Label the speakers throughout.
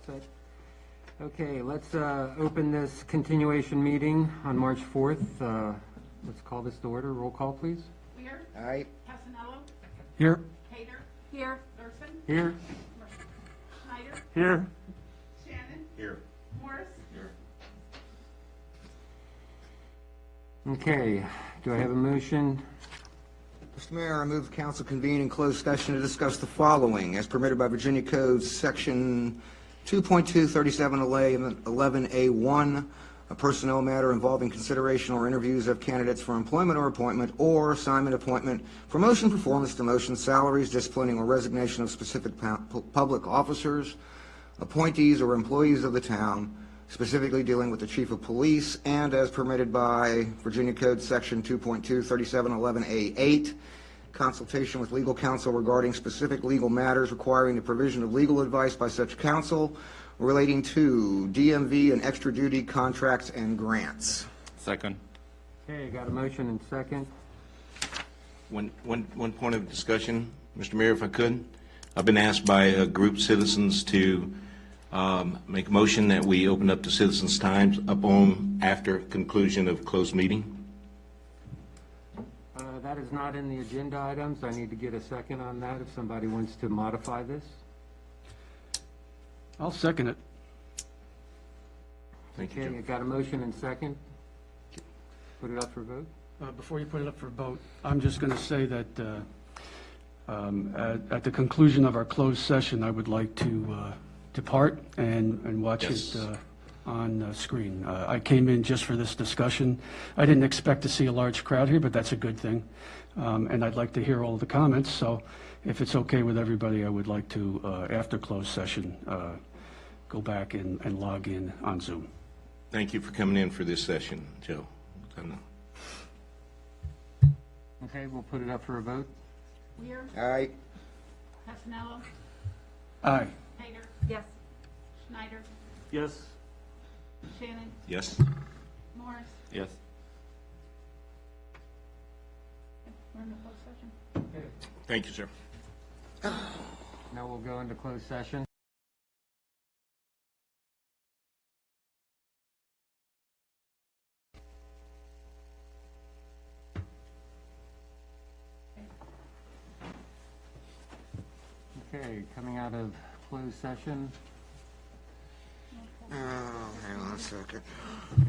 Speaker 1: set. Okay, let's open this continuation meeting on March 4th. Let's call this to order. Roll call, please.
Speaker 2: Weir.
Speaker 3: Aye.
Speaker 2: Casanello.
Speaker 1: Here.
Speaker 2: Hader. Here. Larson.
Speaker 1: Here.
Speaker 2: Schneider.
Speaker 1: Here.
Speaker 2: Shannon.
Speaker 3: Here.
Speaker 2: Morris.
Speaker 3: Here.
Speaker 1: Okay, do I have a motion?
Speaker 3: Mr. Mayor, I move the council convene in closed session to discuss the following, as permitted by Virginia Code Section 2.23711A1, a personnel matter involving consideration or interviews of candidates for employment or appointment or assignment, appointment, promotion, performance, demotion, salaries, disciplining, or resignation of specific public officers, appointees, or employees of the town, specifically dealing with the chief of police, and as permitted by Virginia Code Section 2.23711A8, consultation with legal counsel regarding specific legal matters requiring the provision of legal advice by such counsel relating to DMV and extra duty contracts and grants.
Speaker 4: Second.
Speaker 1: Okay, got a motion and second.
Speaker 4: One point of discussion, Mr. Mayor, if I could. I've been asked by a group of citizens to make a motion that we open up the citizens' times after conclusion of closed meeting.
Speaker 1: That is not in the agenda items. I need to get a second on that if somebody wants to modify this.
Speaker 5: I'll second it.
Speaker 4: Thank you,
Speaker 1: Okay,
Speaker 4: Joe.
Speaker 1: I got a motion and second. Put it up for vote.
Speaker 5: Before you put it up for vote, I'm just going to say that at the conclusion of our closed session, I would like to depart and watch
Speaker 4: Yes.
Speaker 5: it on screen. I came in just for this discussion. I didn't expect to see a large crowd here, but that's a good thing. And I'd like to hear all the comments. So if it's okay with everybody, I would like to, after closed session, go back and log in on Zoom.
Speaker 4: Thank you for coming in for this session, Joe. I know.
Speaker 1: Okay, we'll put it up for a vote.
Speaker 2: Weir.
Speaker 3: Aye.
Speaker 2: Casanello.
Speaker 5: Aye.
Speaker 2: Hader. Yes. Schneider.
Speaker 1: Yes.
Speaker 2: Shannon.
Speaker 4: Yes?
Speaker 2: Morris.
Speaker 4: Yes.
Speaker 2: We're in the closed session.
Speaker 4: Thank you, sir.
Speaker 1: Now we'll go into closed session. Okay, coming out of closed session.
Speaker 3: Oh, hang on a second. Let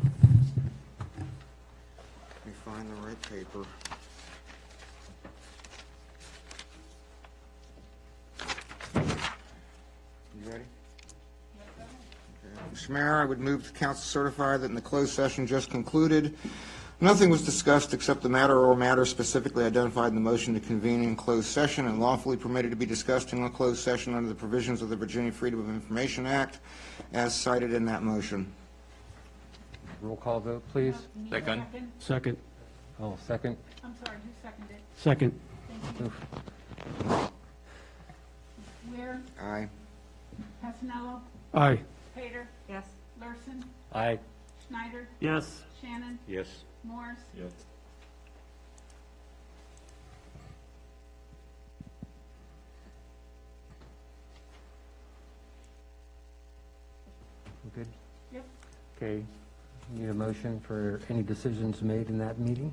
Speaker 3: me find the right paper. You ready? Okay. Mr. Mayor, I would move the council certify that in the closed session just concluded, nothing was discussed except the matter or matters specifically identified in the motion to convene in closed session and lawfully permitted to be discussed in a closed session under the provisions of the Virginia Freedom of Information Act as cited in that motion.
Speaker 1: Roll call vote, please.
Speaker 2: Need a
Speaker 4: Second.
Speaker 5: Second.
Speaker 1: Oh, second.
Speaker 2: I'm sorry, who seconded?
Speaker 5: Second.
Speaker 2: Thank you.
Speaker 1: Oof.
Speaker 2: Weir.
Speaker 3: Aye.
Speaker 2: Casanello.
Speaker 5: Aye.
Speaker 2: Hader. Yes. Larson.
Speaker 1: Aye.
Speaker 2: Schneider.
Speaker 1: Yes.
Speaker 2: Shannon.
Speaker 4: Yes.
Speaker 2: Morris.
Speaker 4: Yes.
Speaker 1: Good.
Speaker 2: Yep.
Speaker 1: Okay, need a motion for any decisions made in that meeting?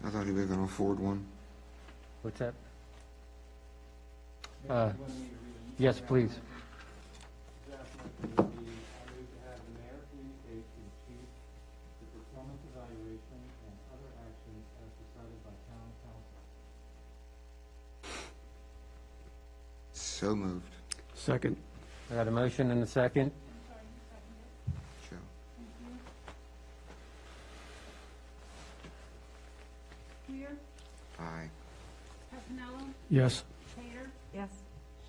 Speaker 3: I thought he was going to afford one.
Speaker 1: What's that? Yes, please.
Speaker 6: I move to have the mayor communicate to the chief the performance evaluation and other actions as decided by town council.
Speaker 3: So moved.
Speaker 5: Second.
Speaker 1: I got a motion and a second.
Speaker 3: Joe.
Speaker 2: Weir.
Speaker 3: Aye.
Speaker 2: Casanello.
Speaker 5: Yes.
Speaker 2: Hader. Yes.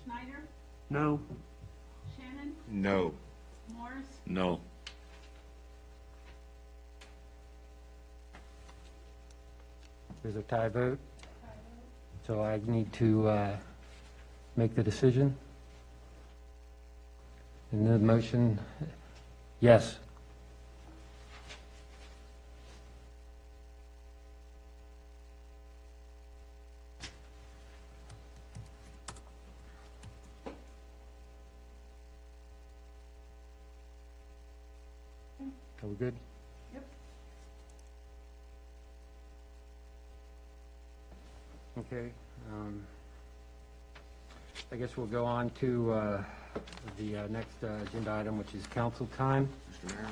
Speaker 2: Schneider.
Speaker 5: No.
Speaker 2: Shannon.
Speaker 4: No.
Speaker 2: Morris.
Speaker 4: No.
Speaker 1: There's a tie vote. So I need to make the decision. And the motion, yes. Are we good?
Speaker 2: Yep.
Speaker 1: Okay. I guess we'll go on to the next agenda item, which is council time.
Speaker 3: Mr. Mayor,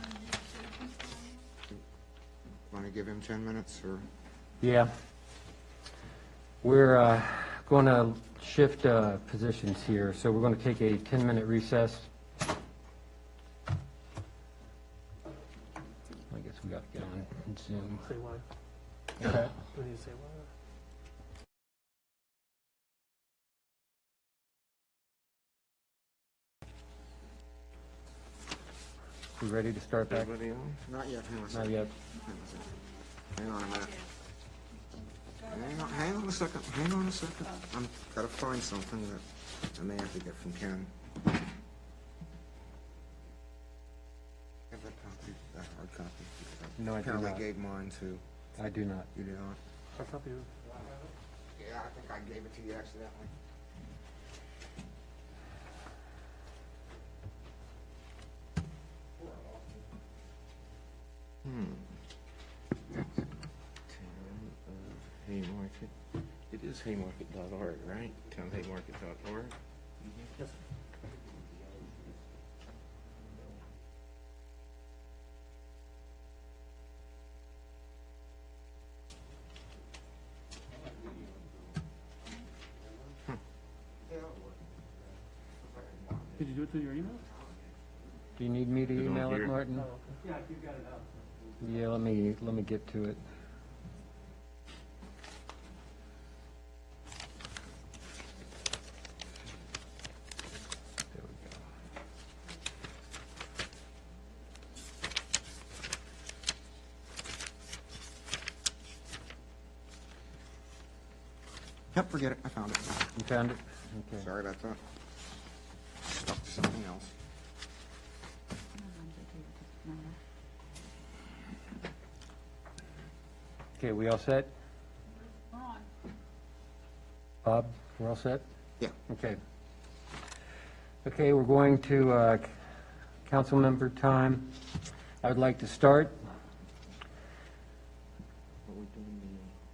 Speaker 3: want to give him 10 minutes, or?
Speaker 1: Yeah. We're going to shift positions here, so we're going to take a 10-minute recess. I guess we got to get on Zoom.
Speaker 6: Say why.
Speaker 1: Okay.
Speaker 6: We need to say why.
Speaker 1: We ready to start back?
Speaker 4: Everybody on?
Speaker 3: Not yet, hang on a
Speaker 1: Not
Speaker 3: second.
Speaker 1: yet.
Speaker 3: Hang on a minute. Hang on a second, hang on a second. I've got to find something that I may have to get from Ken. Have that copy, that hard copy? Because
Speaker 1: No, I do
Speaker 3: apparently
Speaker 1: not.
Speaker 3: gave mine to,
Speaker 1: I do not.
Speaker 3: you did not?
Speaker 6: I'll copy you.
Speaker 3: Yeah, I think I gave it to you accidentally.
Speaker 4: Haymarket. It is haymarket.org, right? Townhaymarket.org.
Speaker 6: Yes. Did you do it through your email?
Speaker 1: Do you need me to
Speaker 4: Is it on
Speaker 1: email it,
Speaker 4: here?
Speaker 1: Martin?
Speaker 6: okay. Yeah, if you've got it out.
Speaker 1: Yeah, let me get to it. There we go.
Speaker 3: Yep, forget it, I found it.
Speaker 1: You found it? Okay.
Speaker 3: Sorry about that. Stuck to something else.
Speaker 1: Okay, we all set?
Speaker 2: We're on.
Speaker 1: Bob, we're all set?
Speaker 3: Yeah.
Speaker 1: Okay. Okay, we're going to council member time. I would like to start.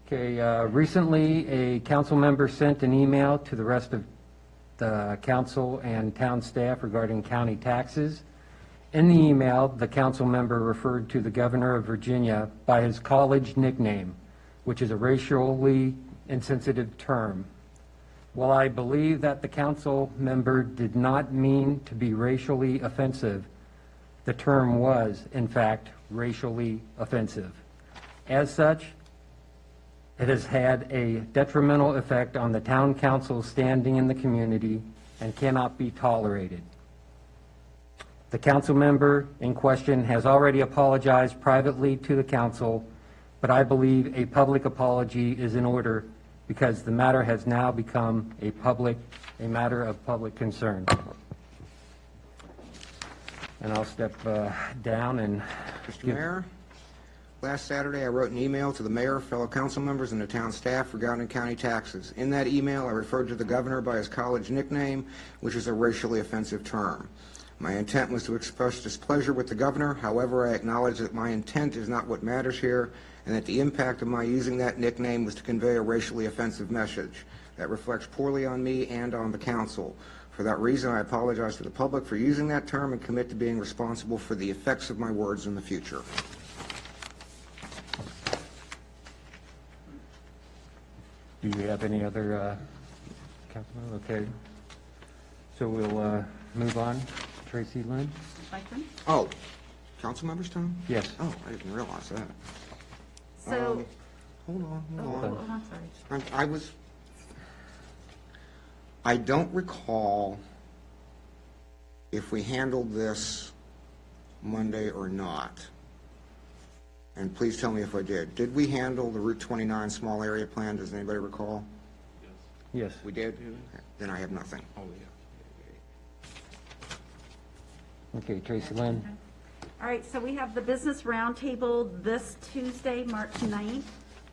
Speaker 1: Okay, recently, a council member sent an email to the rest of the council and town staff regarding county taxes. In the email, the council member referred to the governor of Virginia by his college nickname, which is a racially insensitive term. While I believe that the council member did not mean to be racially offensive, the term was, in fact, racially offensive. As such, it has had a detrimental effect on the town council's standing in the community and cannot be tolerated. The council member in question has already apologized privately to the council, but I believe a public apology is in order because the matter has now become a matter of public concern. And I'll step down and
Speaker 3: Mr. Mayor, last Saturday, I wrote an email to the mayor, fellow council members, and the town staff regarding county taxes. In that email, I referred to the governor by his college nickname, which is a racially offensive term. My intent was to express displeasure with the governor. However, I acknowledge that my intent is not what matters here, and that the impact of my using that nickname was to convey a racially offensive message that reflects poorly on me and on the council. For that reason, I apologize to the public for using that term and commit to being responsible for the effects of my words in the future.
Speaker 1: do you have any other councilman? Okay. So we'll move on. Tracy Lynn?
Speaker 2: Blackburn?
Speaker 3: Oh, council members' time?
Speaker 1: Yes.
Speaker 3: Oh, I didn't realize that.
Speaker 7: So,
Speaker 3: Hold on,
Speaker 7: oh,
Speaker 3: hold on.
Speaker 7: I'm sorry.
Speaker 3: I don't recall if we handled this Monday or not. And please tell me if I did. Did we handle the Route 29 small area plan? Does anybody recall?
Speaker 1: Yes.
Speaker 3: We did? Then I have nothing.
Speaker 4: Oh, yeah.
Speaker 1: Okay, Tracy Lynn?
Speaker 7: All right, so we have the business roundtable this Tuesday, March 9th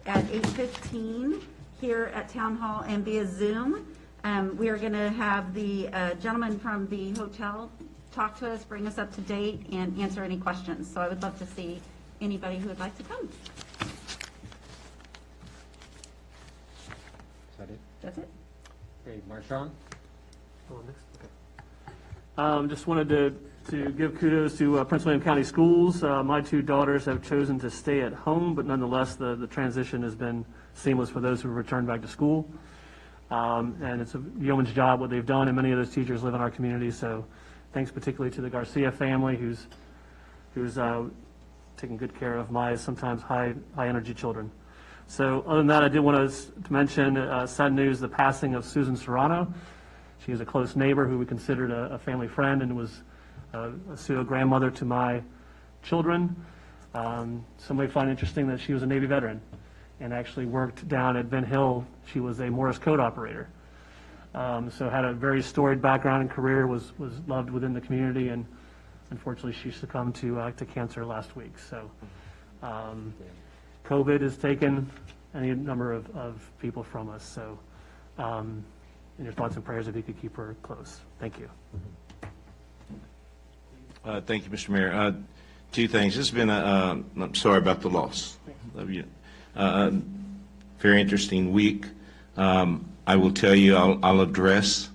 Speaker 7: at 8:15 here at Town Hall and via Zoom. We are going to have the gentleman from the hotel talk to us, bring us up to date, and answer any questions. So I would love to see anybody who would like to come.
Speaker 1: Is that it?
Speaker 7: That's it.
Speaker 1: Okay, Marshawn?
Speaker 8: Just wanted to give kudos to Prince William County Schools. My two daughters have chosen to stay at home, but nonetheless, the transition has been seamless for those who returned back to school. And it's a yeoman's job what they've done, and many of those teachers live in our community, so thanks particularly to the Garcia family who's taking good care of my sometimes high-energy children. So other than that, I did want to mention sad news, the passing of Susan Serrano. She is a close neighbor who we considered a family friend and was a pseudo-grandmother to my children. Some may find interesting that she was a Navy veteran and actually worked down at Ben Hill. She was a Morse code operator. So had a very storied background and career, was loved within the community, and unfortunately she succumbed to cancer last week. So COVID has taken any number of people from us. So in your thoughts and prayers, if you could keep her close. Thank you.
Speaker 4: Thank you, Mr. Mayor. Two things. This has been I'm sorry about the loss of you. Very interesting week. I will tell you, I'll address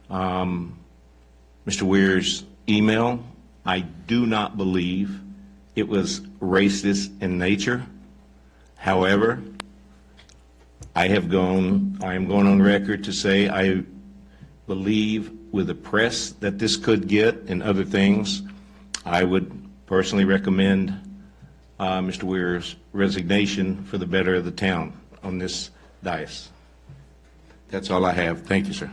Speaker 4: Mr. Weir's email. I do not believe it was racist in nature. However, I am going on record to say I believe with the press that this could get and other things, I would personally recommend Mr. Weir's resignation for the better of the town on this dais. That's all I have. Thank you, sir.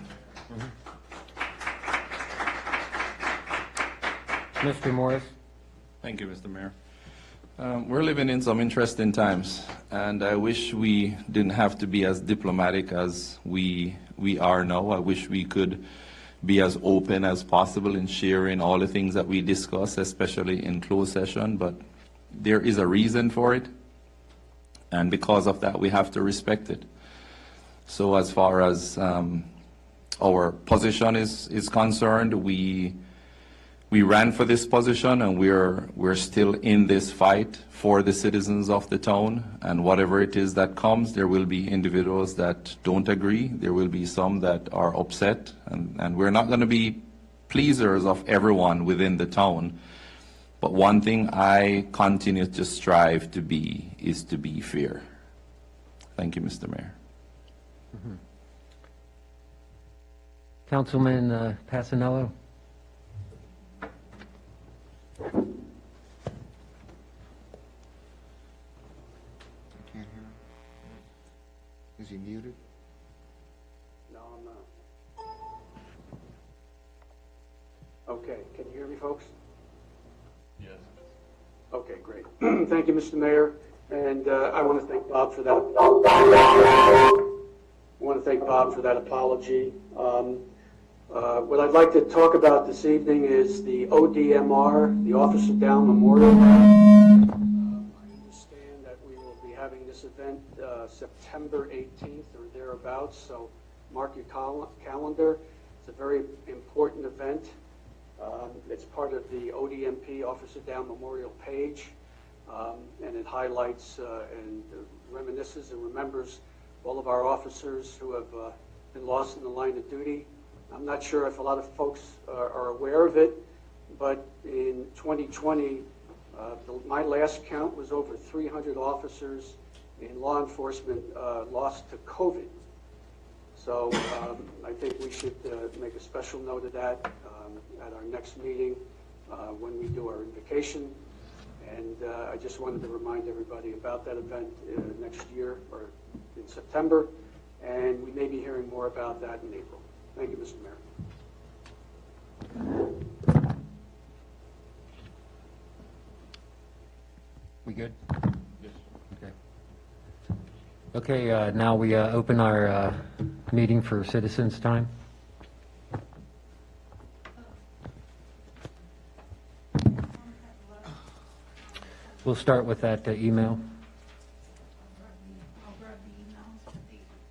Speaker 1: Mr. Morris?
Speaker 9: Thank you, Mr. Mayor. We're living in some interesting times, and I wish we didn't have to be as diplomatic as we are now. I wish we could be as open as possible in sharing all the things that we discuss, especially in closed session, but there is a reason for it, and because of that, we have to respect it. So as far as our position is concerned, we ran for this position, and we're still in this fight for the citizens of the town. And whatever it is that comes, there will be individuals that don't agree. There will be some that are upset, and we're not going to be pleasers of everyone within the town. But one thing I continue to strive to be is to be fair. Thank you, Mr. Mayor.
Speaker 1: Councilman Passanello?
Speaker 3: Can't hear him. Is he muted?
Speaker 10: No, I'm not. Okay, can you hear me, folks?
Speaker 9: Yes.
Speaker 10: Okay, great. Thank you, Mr. Mayor, and I want to thank Bob for that. Apology. What I'd like to talk about this evening is the ODMR, the Officer Down Memorial. I understand that we will be having this event September 18th or thereabouts, so mark your calendar. It's a very important event. It's part of the ODMP, Officer Down Memorial page, and it highlights and reminisces and remembers all of our officers who have been lost in the line of duty. I'm not sure if a lot of folks are aware of it, but in 2020, my last count was over 300 officers in law enforcement lost to COVID. So I think we should make a special note of that at our next meeting when we do our invocation. And I just wanted to remind everybody about that event next year or in September. And we may be hearing more about that in April. Thank you, Mr. Mayor.
Speaker 1: We good? Yes. Okay. Okay, now we open our meeting for citizens' time. We'll start with that email.
Speaker 2: I'll grab the emails with the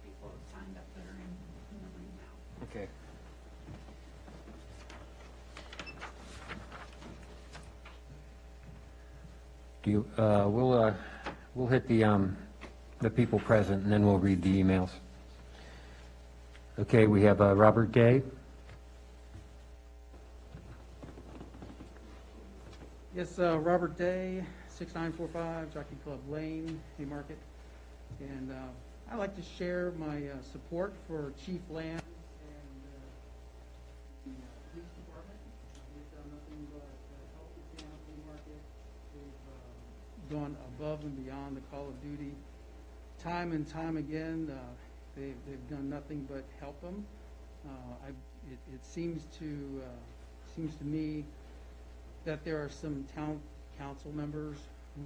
Speaker 2: people that signed up that are in the room now.
Speaker 1: Okay. Do you, we'll hit the people present, and then we'll read the emails. Okay, we have Robert Day.
Speaker 6: Yes, Robert Day, 6945 Jockey Club Lane, Haymarket. And I'd like to share my support for Chief Land and the police department. They've done nothing but help the town of Haymarket. They've gone above and beyond the call of duty. Time and time again, they've done nothing but help them. It seems to me that there are some town council members who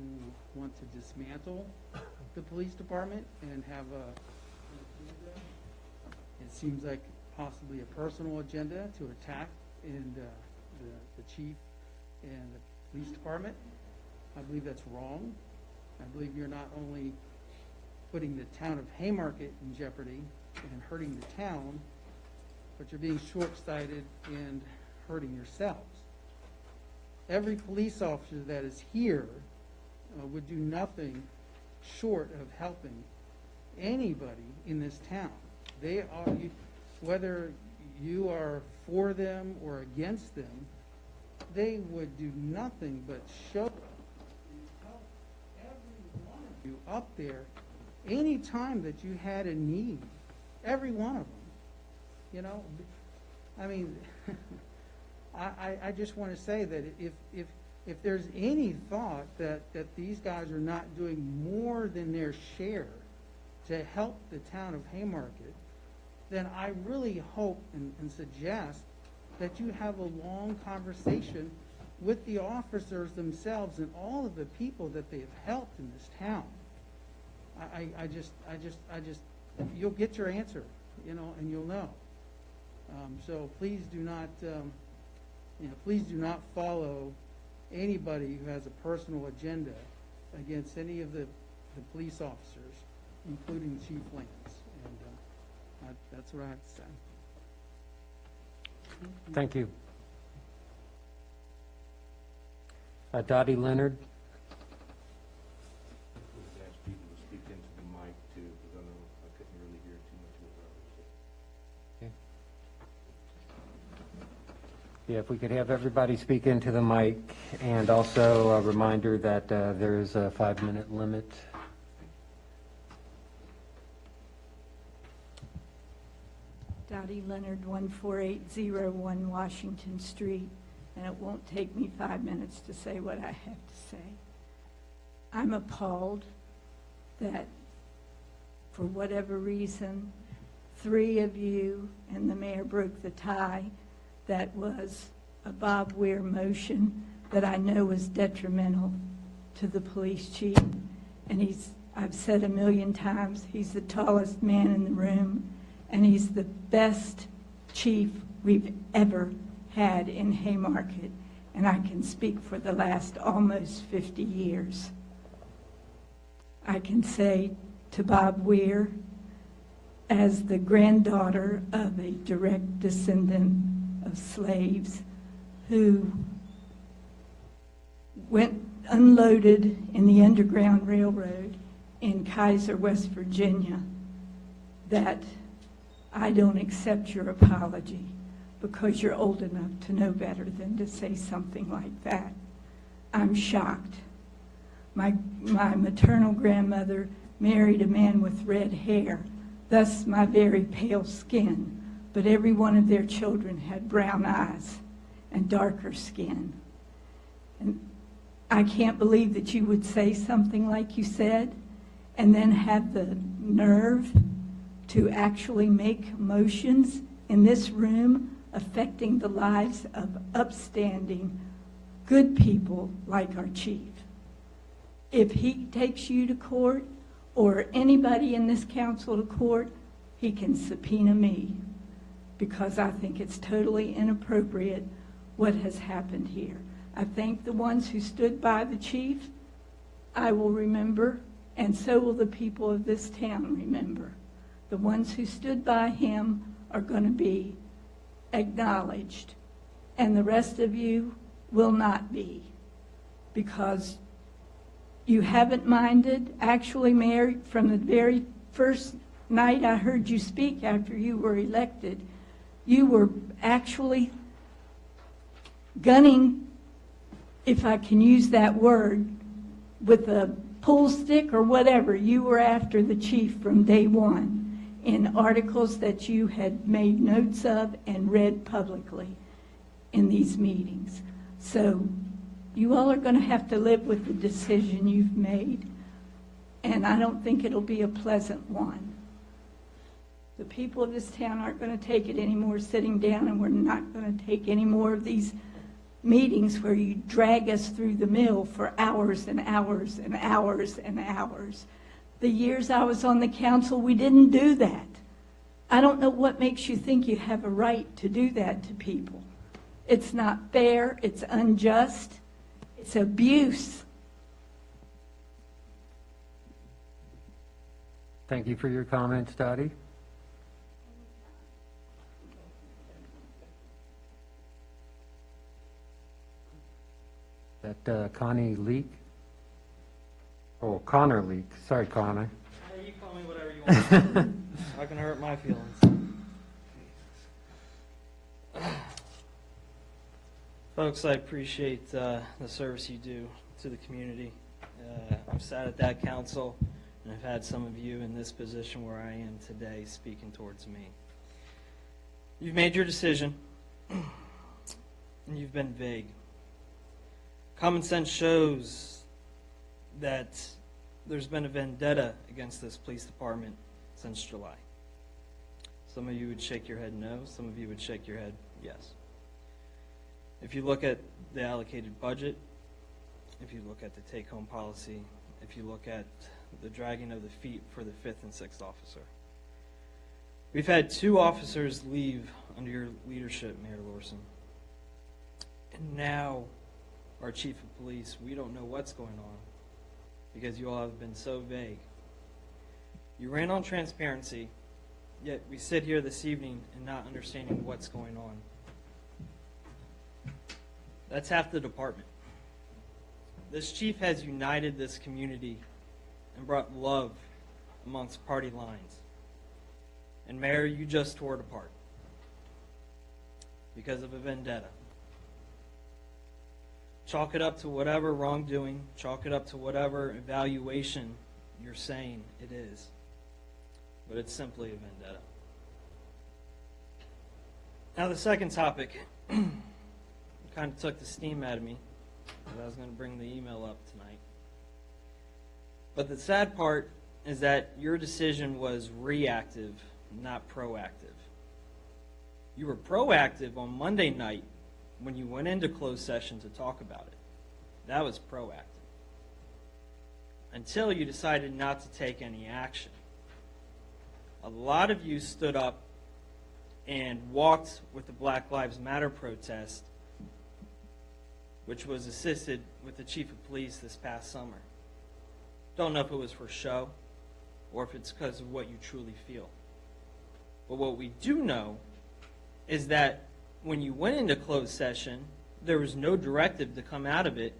Speaker 6: want to dismantle the police department and have it seems like possibly a personal agenda to attack the chief and the police department. I believe that's wrong. I believe you're not only putting the town of Haymarket in jeopardy and hurting the town, but you're being short-sighted and hurting yourselves. Every police officer that is here would do nothing short of helping anybody in this town. They are, whether you are for them or against them, they would do nothing but show up and help every one of you up there any time that you had a need. Every one of them. You know, I mean, I just want to say that if there's any thought that these guys are not doing more than their share to help the town of Haymarket, then I really hope and suggest that you have a long conversation with the officers themselves and all of the people that they've helped in this town. I just, you'll get your answer, you know, and you'll know. So please do not, please do not follow anybody who has a personal agenda against any of the police officers, including Chief Lance. And that's what I have to say.
Speaker 1: Thank you. Dottie Leonard.
Speaker 4: Please ask people to speak into the mic too, because I know I couldn't really hear too much of what Robert said.
Speaker 1: Yeah, if we could have everybody speak into the mic, and also a reminder that there is a 5-minute limit.
Speaker 11: Dottie Leonard, 14801 Washington Street, and it won't take me 5 minutes to say what I have to say. I'm appalled that, for whatever reason, 3 of you and the mayor broke the tie. That was a Bob Weir motion that I know was detrimental to the police chief. And I've said 1,000,000 times, he's the tallest man in the room, and he's the best chief we've ever had in Haymarket. And I can speak for the last almost 50 years. I can say to Bob Weir, as the granddaughter of a direct descendant of slaves who went unloaded in the Underground Railroad in Kaiser, West Virginia, that I don't accept your apology because you're old enough to know better than to say something like that. I'm shocked. My maternal grandmother married a man with red hair, thus my very pale skin. But every one of their children had brown eyes and darker skin. And I can't believe that you would say something like you said and then have the nerve to actually make motions in this room affecting the lives of upstanding, good people like our chief. If he takes you to court or anybody in this council to court, he can subpoena me, because I think it's totally inappropriate what has happened here. I thank the ones who stood by the chief. I will remember, and so will the people of this town remember. The ones who stood by him are going to be acknowledged, and the rest of you will not be, because You haven't minded. Actually, Mayor, from the very first night I heard you speak after you were elected, you were actually gunning, if I can use that word, with a pull stick or whatever. You were after the chief from day one in articles that you had made notes of and read publicly in these meetings. So you all are going to have to live with the decision you've made, and I don't think it'll be a pleasant one. The people of this town aren't going to take it anymore sitting down, and we're not going to take any more of these meetings where you drag us through the mill for hours and hours and hours and hours. The years I was on the council, we didn't do that. I don't know what makes you think you have a right to do that to people. It's not fair, it's unjust, it's abuse.
Speaker 1: Thank you for your comments, Dottie. That Connie Leak? Oh, Connor Leak. Sorry, Connor.
Speaker 12: Hey, you call me whatever you want. Not gonna hurt my feelings. Folks, I appreciate the service you do to the community. I've sat at that council, and I've had some of you in this position where I am today speaking towards me. You've made your decision, and you've been vague. Common sense shows that there's been a vendetta against this police department since July. Some of you would shake your head no, some of you would shake your head yes. If you look at the allocated budget, if you look at the take-home policy, if you look at the dragging of the feet for the 5th and 6th officer. We've had 2 officers leave under your leadership, Mayor Lorson. And now, our chief of police, we don't know what's going on because you all have been so vague. You ran on transparency, yet we sit here this evening and not understanding what's going on. That's half the department. This chief has united this community and brought love amongst party lines. And Mayor, you just tore it apart because of a vendetta. Chalk it up to whatever wrongdoing, chalk it up to whatever evaluation you're saying it is. But it's simply a vendetta. Now the second topic kind of took the steam out of me, because I was going to bring the email up tonight. But the sad part is that your decision was reactive, not proactive. You were proactive on Monday night when you went into closed session to talk about it. That was proactive. Until you decided not to take any action. A lot of you stood up and walked with the Black Lives Matter protest, which was assisted with the chief of police this past summer. Don't know if it was for show or if it's because of what you truly feel. But what we do know is that when you went into closed session, there was no directive to come out of it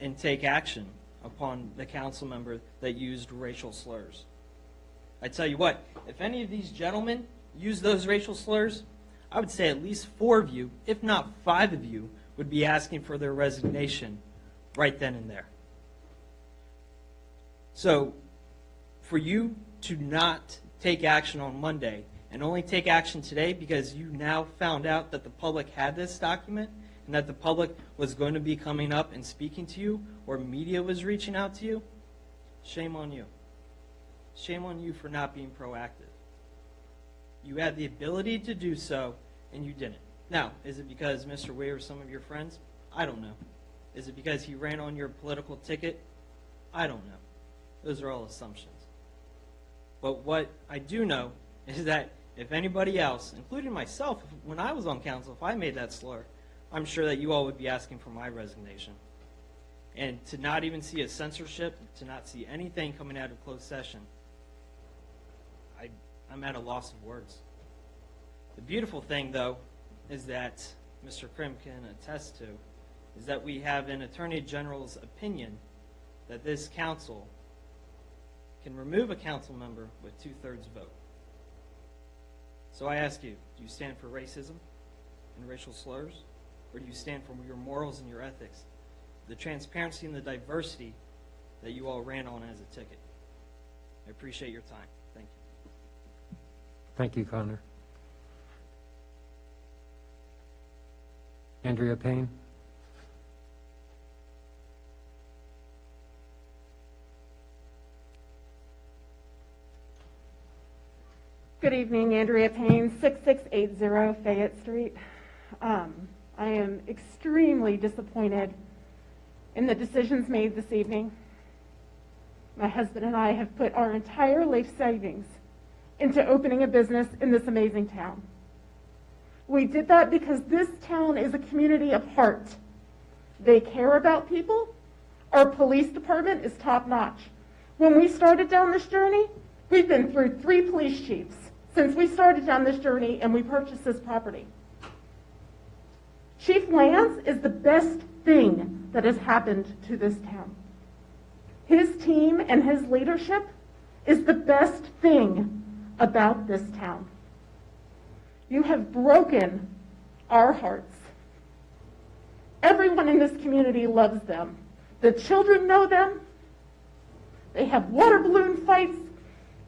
Speaker 12: and take action upon the council member that used racial slurs. I tell you what, if any of these gentlemen used those racial slurs, I would say at least 4 of you, if not 5 of you, would be asking for their resignation right then and there. So, for you to not take action on Monday and only take action today because you now found out that the public had this document and that the public was going to be coming up and speaking to you or media was reaching out to you, shame on you. Shame on you for not being proactive. You had the ability to do so and you didn't. Now, is it because Mr. Way or some of your friends? I don't know. Is it because he ran on your political ticket? I don't know. Those are all assumptions. But what I do know is that if anybody else, including myself, when I was on council, if I made that slur, I'm sure that you all would be asking for my resignation. And to not even see a censorship, to not see anything coming out of closed session, I'm at a loss of words. The beautiful thing, though, is that Mr. Krim can attest to, is that we have an Attorney General's opinion that this council can remove a council member with 2/3 vote. So I ask you, do you stand for racism and racial slurs? Or do you stand for your morals and your ethics, the transparency and the diversity that you all ran on as a ticket? I appreciate your time. Thank you.
Speaker 1: Thank you, Connor. Andrea Payne?
Speaker 13: Good evening, Andrea Payne, 6680 Fayette Street. I am extremely disappointed in the decisions made this evening. My husband and I have put our entire life savings into opening a business in this amazing town. We did that because this town is a community of heart. They care about people. Our police department is top-notch. When we started down this journey, we've been through 3 police chiefs since we started down this journey and we purchased this property. Chief Lance is the best thing that has happened to this town. His team and his leadership is the best thing about this town. You have broken our hearts. Everyone in this community loves them. The children know them. They have water balloon fights.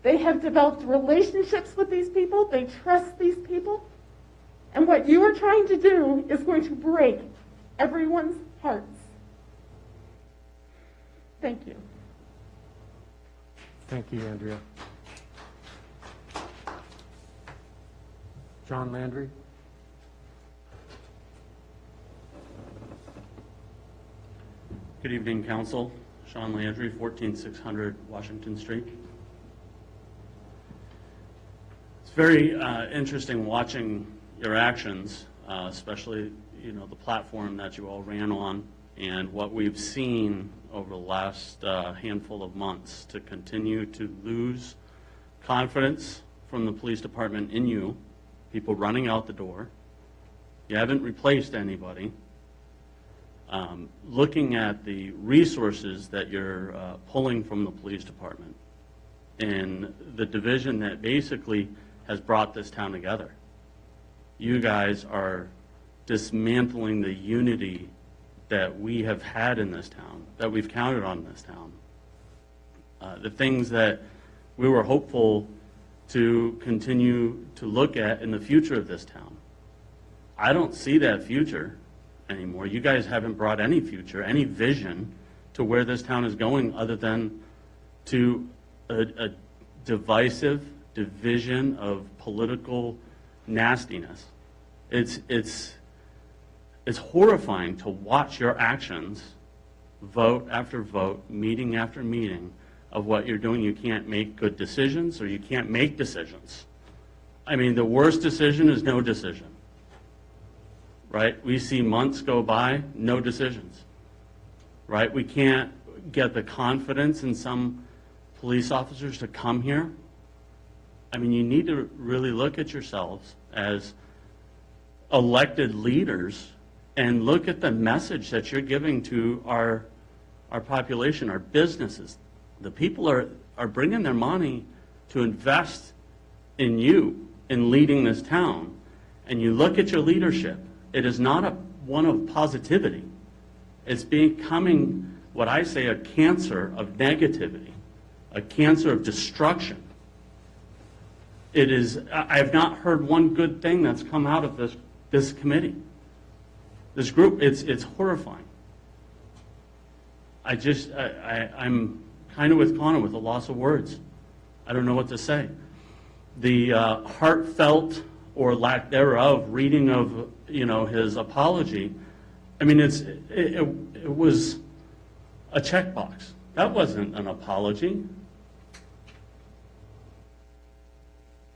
Speaker 13: They have developed relationships with these people. They trust these people. And what you are trying to do is going to break everyone's hearts. Thank you.
Speaker 1: Thank you, Andrea. John Landry?
Speaker 14: Good evening, Council. Sean Landry, 14600 Washington Street. It's very interesting watching your actions, especially the platform that you all ran on and what we've seen over the last handful of months to continue to lose confidence from the police department in you, people running out the door. You haven't replaced anybody. Looking at the resources that you're pulling from the police department and the division that basically has brought this town together. You guys are dismantling the unity that we have had in this town, that we've counted on in this town. The things that we were hopeful to continue to look at in the future of this town. I don't see that future anymore. You guys haven't brought any future, any vision to where this town is going other than to a divisive division of political nastiness. It's horrifying to watch your actions, vote after vote, meeting after meeting, of what you're doing. You can't make good decisions, or you can't make decisions. I mean, the worst decision is no decision, right? We see months go by, no decisions, right? We can't get the confidence in some police officers to come here. I mean, you need to really look at yourselves as elected leaders and look at the message that you're giving to our population, our businesses. The people are bringing their money to invest in you, in leading this town. And you look at your leadership, it is not one of positivity. It's becoming, what I say, a cancer of negativity, a cancer of destruction. It is, I have not heard one good thing that's come out of this committee. This group, it's horrifying. I'm kind of with Connor with a loss of words. I don't know what to say. The heartfelt or lack thereof reading of his apology, I mean, it was a checkbox. That wasn't an apology.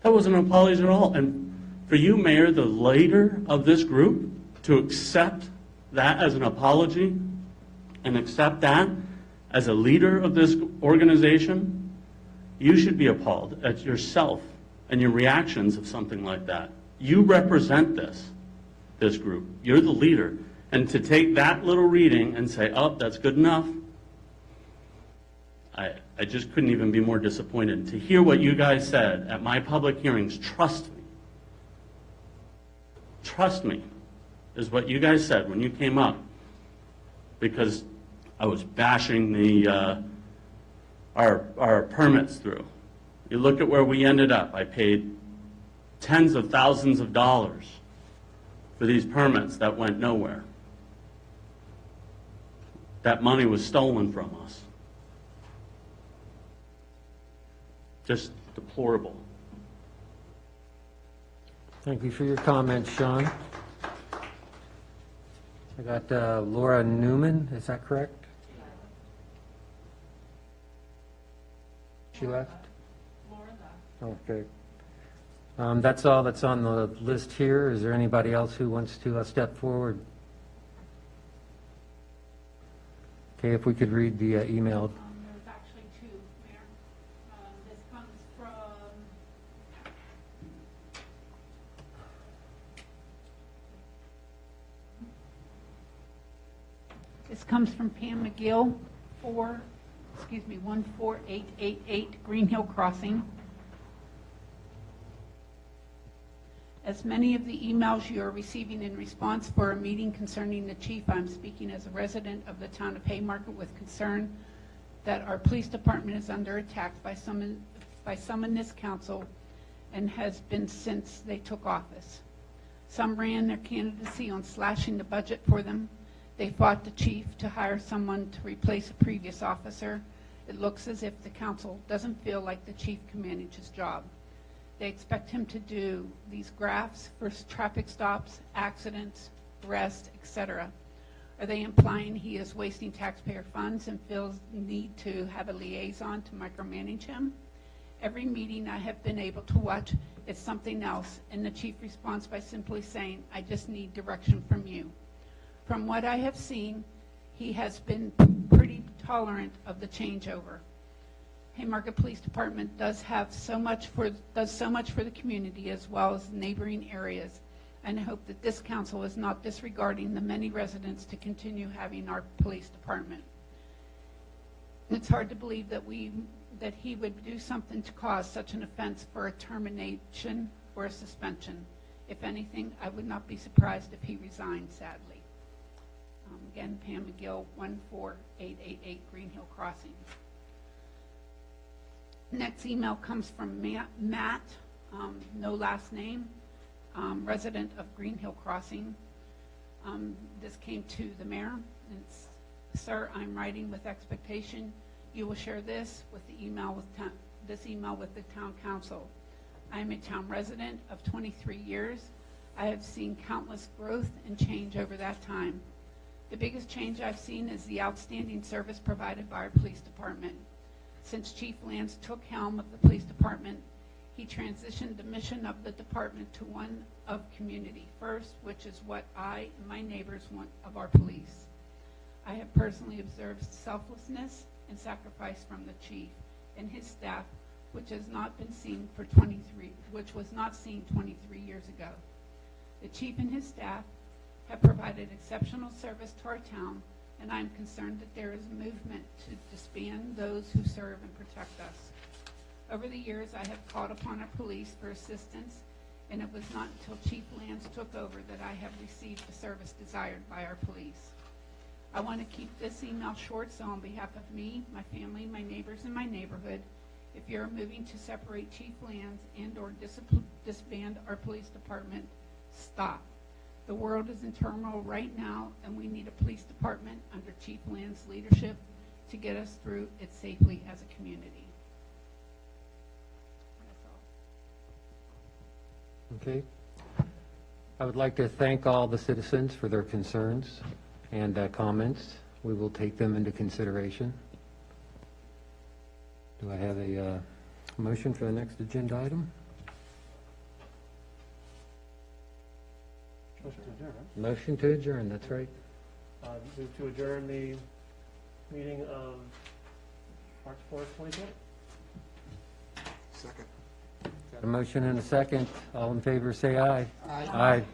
Speaker 14: That wasn't an apology at all. And for you, Mayor, the leader of this group, to accept that as an apology and accept that as a leader of this organization, you should be appalled at yourself and your reactions of something like that. You represent this group. You're the leader. And to take that little reading and say, oh, that's good enough, I just couldn't even be more disappointed. To hear what you guys said at my public hearings, trust me, is what you guys said when you came up, because I was bashing our permits through. You look at where we ended up. I paid tens of thousands of dollars for these permits that went nowhere. That money was stolen from us. Just deplorable.
Speaker 1: Thank you for your comments, Sean. I got Laura Newman, is that correct? She left? Okay. That's all that's on the list here. Is there anybody else who wants to step forward? Okay, if we could read the email.
Speaker 2: There's actually two, Mayor. This comes from, Pam McGill, 14888 Green Hill Crossing. As many of the emails you are receiving in response for a meeting concerning the chief, I'm speaking as a resident of the town of Haymarket with concern that our police department is under attack by some in this council and has been since they took office. Some ran their candidacy on slashing the budget for them. They fought the chief to hire someone to replace a previous officer. It looks as if the council doesn't feel like the chief can manage his job. They expect him to do these graphs for traffic stops, accidents, arrests, etc. Are they implying he is wasting taxpayer funds and feels the need to have a liaison to micromanage him? Every meeting I have been able to watch, it's something else, and the chief responds by simply saying, "I just need direction from you." From what I have seen, he has been pretty tolerant of the changeover. Haymarket Police Department does so much for the community as well as neighboring areas, and I hope that this council is not disregarding the many residents to continue having our police department. It's hard to believe that he would do something to cause such an offense for a termination or a suspension. If anything, I would not be surprised if he resigned, sadly. Again, Pam McGill, 14888 Green Hill Crossing. Next email comes from Matt, no last name, resident of Green Hill Crossing. This came to the mayor. It's, "Sir, I'm writing with expectation. You will share this with the email with the town council. I am a town resident of 23 years. I have seen countless growth and change over that time. The biggest change I've seen is the outstanding service provided by our police department. Since Chief Lance took helm of the police department, he transitioned the mission of the department to one of community first, which is what I and my neighbors want of our police. I have personally observed selflessness and sacrifice from the chief and his staff, which was not seen 23 years ago. The chief and his staff have provided exceptional service to our town, and I'm concerned that there is a movement to disband those who serve and protect us. Over the years, I have called upon our police for assistance, and it was not until Chief Lance took over that I have received the service desired by our police. I want to keep this email short, so on behalf of me, my family, my neighbors, and my neighborhood, if you're moving to separate Chief Lance and or disband our police department, stop. The world is in turmoil right now, and we need a police department under Chief Land's leadership to get us through it safely as a community." That's all.
Speaker 1: Okay. I would like to thank all the citizens for their concerns and comments. We will take them into consideration. Do I have a motion for the next agenda item?
Speaker 8: Motion to adjourn, right?
Speaker 1: Motion to adjourn, that's right.
Speaker 8: Move to adjourn the meeting of March 4th, 2020.
Speaker 3: Second.
Speaker 1: Got a motion and a second. All in favor, say aye.
Speaker 3: Aye.
Speaker 1: Aye.